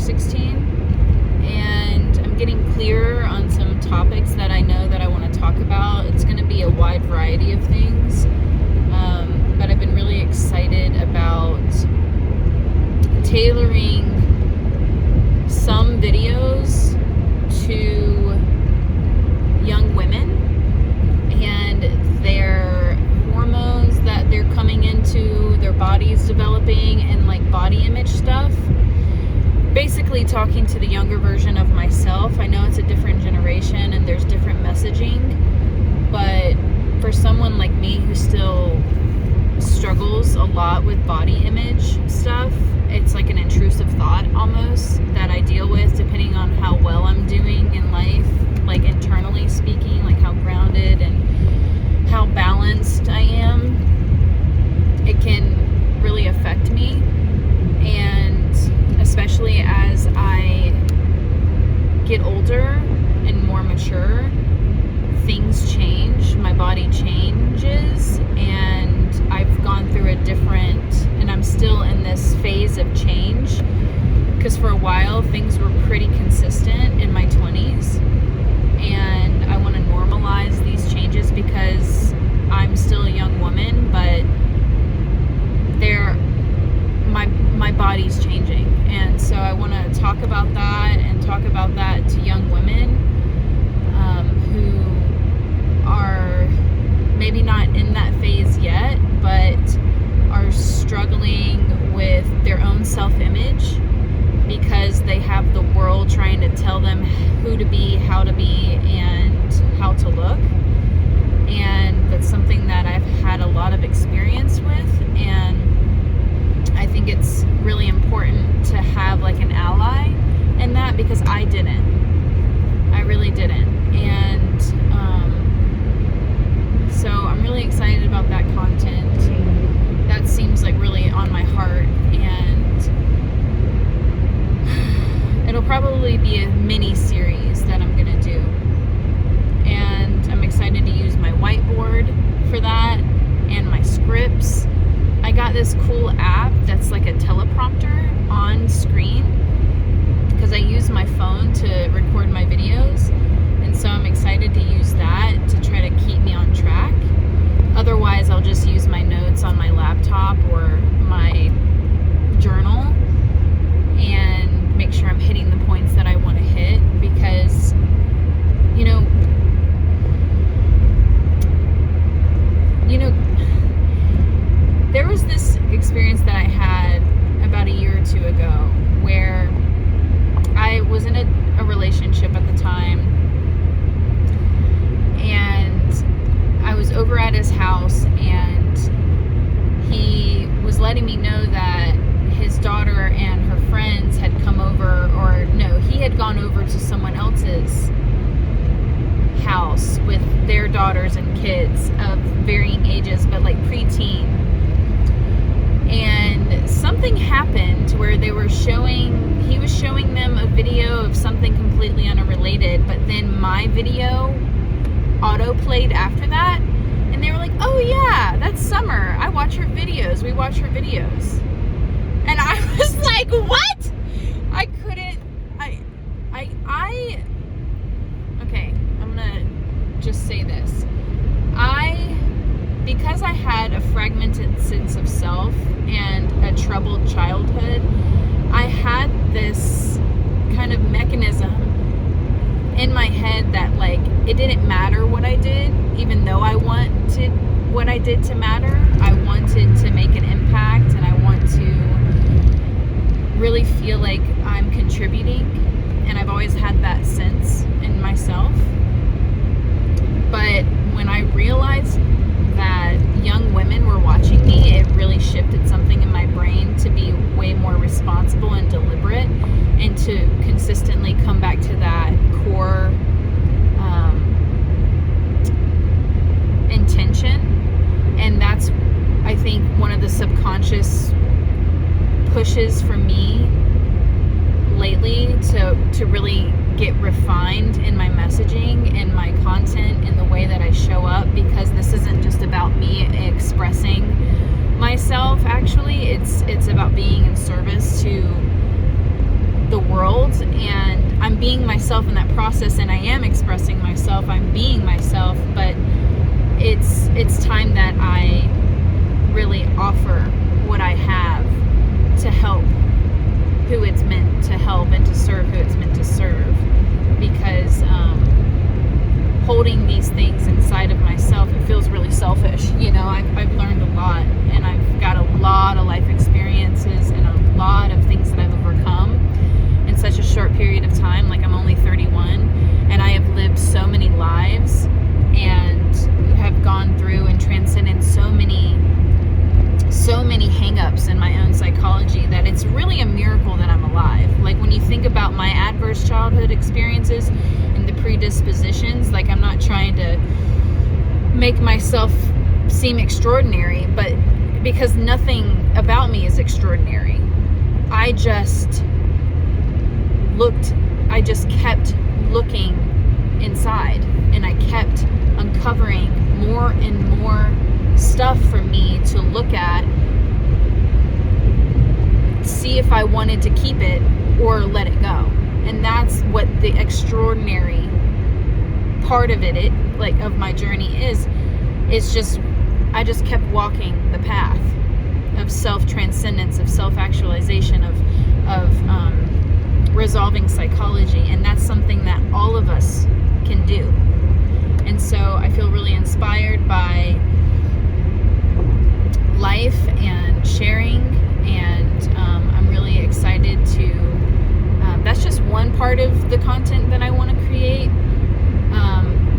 16, and I'm getting clearer on some topics that I know that I want to talk about. It's going to be a wide variety of things, but I've been really excited about tailoring some videos to young women and their hormones that they're coming into, their bodies developing, and like body image stuff. Basically talking to the younger version of myself. I know it's a different generation and there's different messaging, but for someone like me who still struggles a lot with body image stuff, it's like an intrusive thought almost that I deal with depending on how well I'm doing in life, like internally speaking, like how grounded and how balanced I am. It can really affect me, and especially as I get older and more mature, things change, my body changes, and I've gone through a different, and I'm still in this phase of change, because for a while things were pretty consistent in my 20s, and I want to normalize these changes because I'm still a young woman, but my body's changing, and so I want to talk about that and talk about that to young women who are maybe not in that phase yet, but are struggling with their own self-image because they have the world trying to tell them who to be, how to be, and how to look. And that's something that I've had a lot of experience with, and I think it's really important to have like an ally in that, because I really didn't. And so I'm really excited about that content. That seems like really on my heart, and it'll probably be a mini series that I'm gonna do. And I'm excited to use my whiteboard for that and my scripts. I got this cool app that's like a teleprompter on screen, because I use my phone to record my videos, and so I'm excited to use that to try to keep me on track. Otherwise, I'll just use my notes on my laptop or my journal and make sure I'm hitting the points that I want to hit, because, you know, there was this experience that I had about a year or two ago where I was in a relationship at the time, and I was over at his house, and he was letting me know that his daughter and her friends had come over, or no, he had gone over to someone else's house with their daughters and kids of varying ages, but like preteen. And something happened to where he was showing them a video of something completely unrelated, but then my video auto-played after that, and they were like, oh yeah, that's Summer, we watch her videos. And I was like, what? I couldn't, okay, I'm gonna just say this. Because I had a fragmented sense of self and a troubled childhood, I had this kind of mechanism in my head that like it didn't matter what I did, even though I wanted what I did to matter. I wanted to make an impact, and I want to really feel like I'm contributing, and I've always had that sense in myself. But when I realized that young women were watching me, it really shifted something in my brain to be way more responsible and deliberate, and to consistently come back to that core intention. And that's, I think, one of the subconscious pushes for me lately to really get refined in my messaging and my content and the way that I show up, because this isn't just about me expressing myself. Actually, it's about being in service to the world world, and I'm being myself in that process, and I am expressing myself, I'm being myself, but it's time that I really offer what I have to help who it's meant to help and to serve who it's meant to serve, because holding these things inside of myself, it feels really selfish. I've learned a lot, and I've got a lot of life experiences and a lot of things that I've overcome in such a short period of time. Like, I'm only 31, and I have lived so many lives and have gone through and transcended so many hang-ups in my own psychology that it's really a miracle that I'm alive. Like, when you think about my adverse childhood experiences and the predispositions, like, I'm not trying to make myself seem extraordinary, but because nothing about me is extraordinary. I just kept looking inside, and I kept uncovering more and more stuff for me to look at, see if I wanted to keep it or let it go. And that's what the extraordinary part of it of my journey is. It's just, I just kept walking the path of self-transcendence, of self-actualization, of resolving psychology. And that's something that all of us can do. And so I feel really inspired by life and sharing, and I'm really excited to that's just one part of the content that I want to create,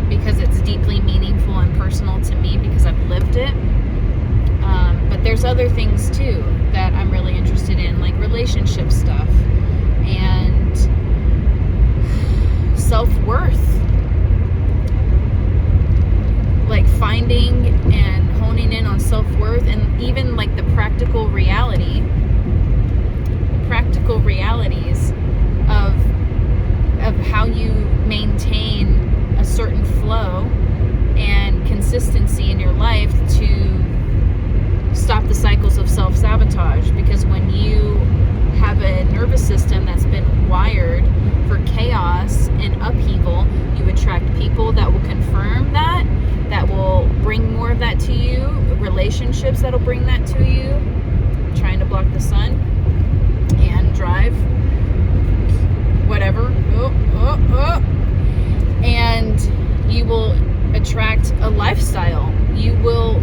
because it's deeply meaningful and personal to me, because I've lived it, but there's other things too that I'm really interested in, like relationship stuff and self-worth, like finding and honing in on self-worth, and even like the practical realities of how you maintain a certain flow and consistency in your life to stop the cycles of self-sabotage. Because when you have a nervous system that's been wired for chaos and upheaval, you attract people that will confirm that will bring more of that to you, relationships that'll bring that to you. I'm trying to block the sun and drive, whatever. And you will attract a lifestyle. You will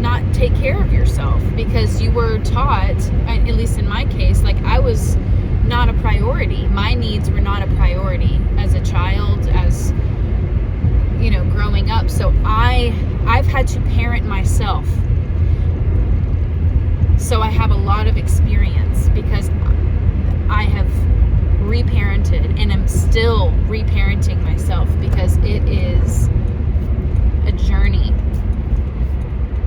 not take care of yourself because you were taught, at least in my case, like I was not a priority. My needs were not a priority as a child, as growing up. So I've had to parent myself. So I have a lot of experience because I have reparented, and I'm still reparenting myself, because it is a journey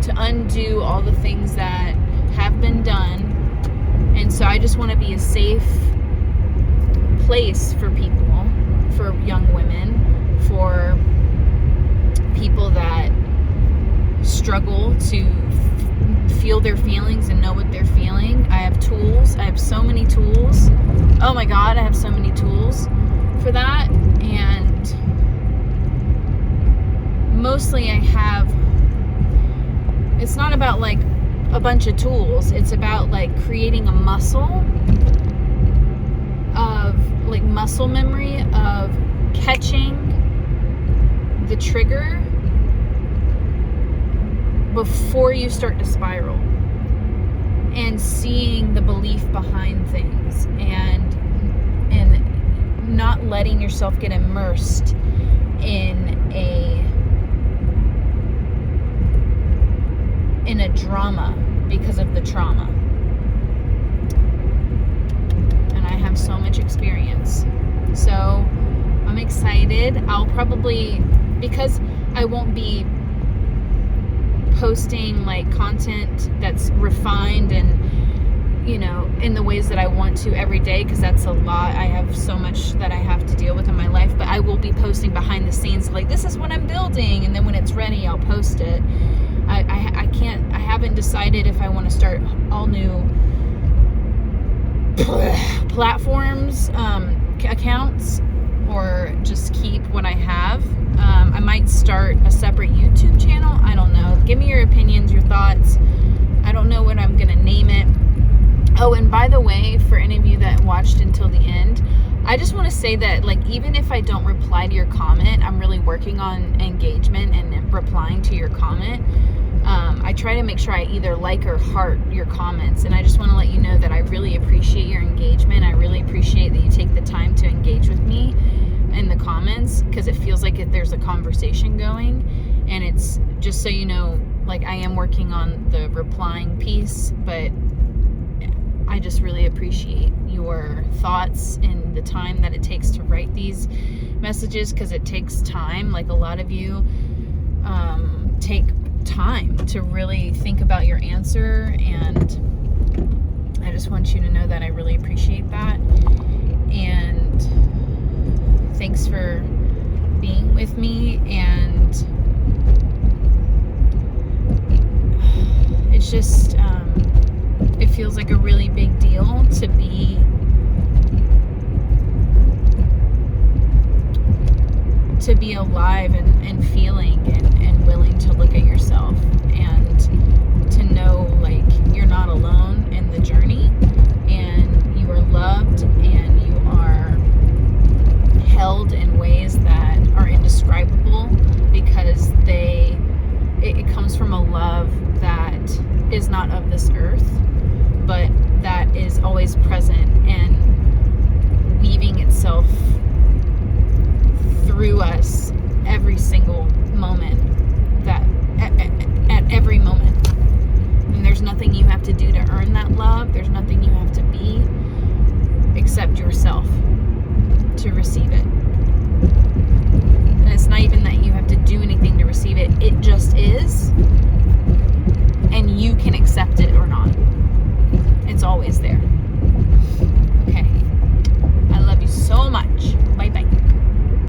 to undo all the things that have been done. And so I just want to be a safe place for people, for young women, for people that struggle to feel their feelings and know what they're feeling. I have tools. I have so many tools. Oh my God, I have so many tools for that. And mostly it's not about like a bunch of tools. It's about like creating a muscle of like muscle memory of catching the trigger before you start to spiral, and seeing the belief behind things, and not letting yourself get immersed in a drama because of the trauma. And I have so much experience. So I'm excited. I'll probably, because I won't be posting like content that's refined and in the ways that I want to every day, because that's a lot. I have so much that I have to deal with in my life, but I will be posting behind the scenes, like this is what I'm building, and then when it's ready I'll post it. I haven't decided if I want to start all new platforms. accounts or just keep what I have. I might start a separate YouTube channel. I don't know. Give me your opinions, your thoughts. I don't know what I'm going to name it. Oh, and by the way, for any of you that watched until the end, I just want to say that, like, even if I don't reply to your comment, I'm really working on engagement and replying to your comment. I try to make sure I either like or heart your comments, and I just want to let you know that I really appreciate your engagement. I really appreciate that you take the time to engage with me in the comments, because it feels like there's a conversation going. And it's just so you know, like, I am working on the replying piece, but I just really appreciate your thoughts and the time that it takes to write these messages, because it takes time. Like, a lot of you take time to really think about your answer, and I just want you to know that I really appreciate that. And thanks for being with me. And it's just it feels like a really big deal to be alive and feeling and willing to look at yourself, and to know, like, you're not alone in the journey, and you are loved, and you are held in ways that are indescribable, because it comes from a love that is not of this earth, but that is always present and weaving itself through us every single moment, that at every moment. And there's nothing you have to do to earn that love. There's nothing you have to be except yourself to receive it. And it's not even that you have to do anything to receive it. It just is. And you can accept it or not. It's always there. Okay. I love you so much.